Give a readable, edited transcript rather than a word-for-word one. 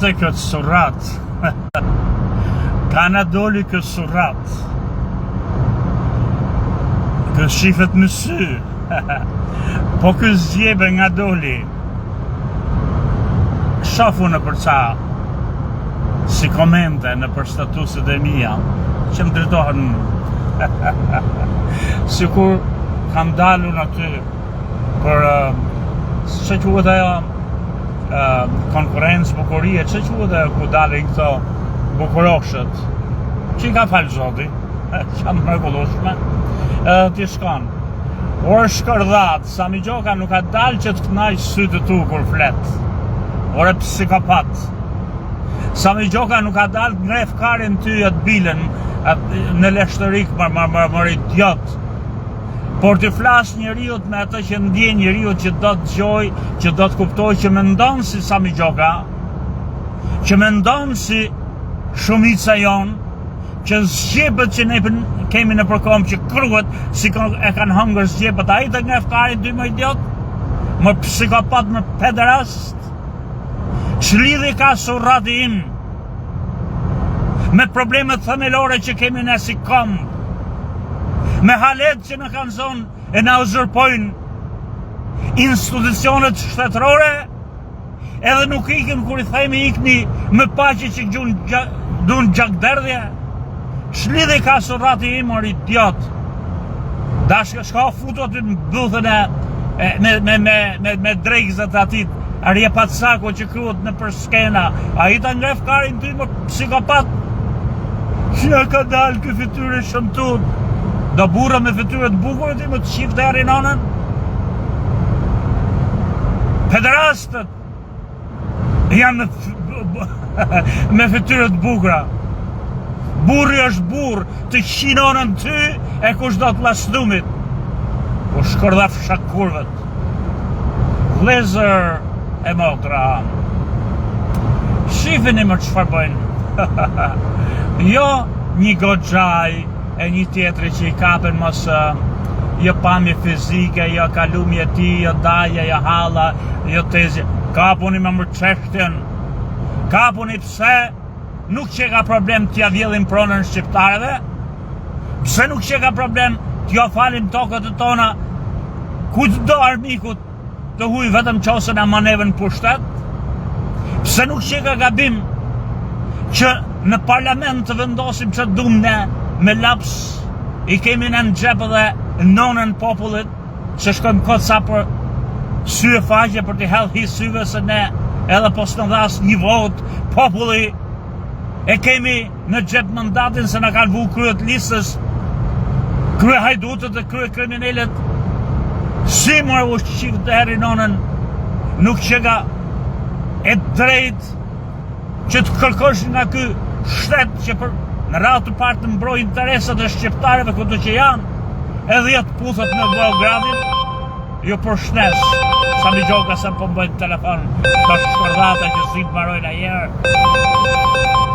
Të këtë surat ka në doli këtë surat këtë shifet në sy po këtë zjebe nga doli shafu në përca si komente në për statuset e mija që më drejtohen si kur kam dalu në aty për që quhet ajo konkurencë bukurie, që quhet ajo ku dalin këto bukuroshët që i ka falë zoti që jam mrekullueshme t'i shkon orë shkërdhat Sami Gjoka nuk ka dalë që t'knaj sytë të tu kur flet orë psikopat Sami Gjoka nuk ka dalë ngref karin ty atë bilen në leshtërik më idiot por të flas njeriut me atë që ndjen njeriut që do të gjoj, që do të kuptoj, që mendon si Sami Gjoka, që mendon si shumica jon, që zgjebët që ne kemi në përkom që kruhet, si e kanë hëngër zgjebët, a i të ngefkarin dy më idiot, më psikopat, më pederast, që lidhi ka surrati im, me problemet themelore që kemi ne si kombë, me halet që në kanë zonë e në uzurpojnë institucionet shtetërore edhe nuk ikim kur i themi ikni më paqe që dun gjakderdhje shlidhi ka surrati im or idiot dashka shka futo të në buthën me dregzët atit arje patsako që kryet në për skena a i ta ngref karin ty më psikopat që ka dalë kë fytyre shëmtun do burra me fytyre të bukur ti më të shifë të erin anën pederastët janë me fytyre të bukura burri është burr të qinonën ty e kush do të lasdumit ku shkërdhaf shakurvet vlezër e motra shifini më çfarë bëjnë jo një goxhaj e një tjetëri që i kapen mos jo pamje fizike, jo kalumje ti, jo daje, jo hala, jo tezje. Kapuni me mërqeshtjen. Kapuni pse nuk që ka problem t'ja vjedhin pronën shqiptarëve, pse nuk që ka problem t'ja falim tokët e tona, kujt do armikut të huj vetëm qosën e manevën pushtet, pse nuk që ka gabim që në parlament të vendosim që dum ne me laps i kemi në gjepë dhe nonën popullit që shkojmë këtë sa për sy e faqe për t'i hedhë hi syve se ne edhe pos në dhas një vot populli e kemi në gjepë mandatin se në kanë vu kryet listës krye hajdutët dhe krye kriminalet si mërë u shqivë të heri nonën nuk që ga e drejt që të kërkosh nga ky shtet që për në ratë të partë të mbroj interesat e shqiptarëve këtu që janë edhe jetë puthët në Beogradin jo për shnes Sami Gjoka se po mbëjnë telefon të shkërdhata që si të marojnë a jerë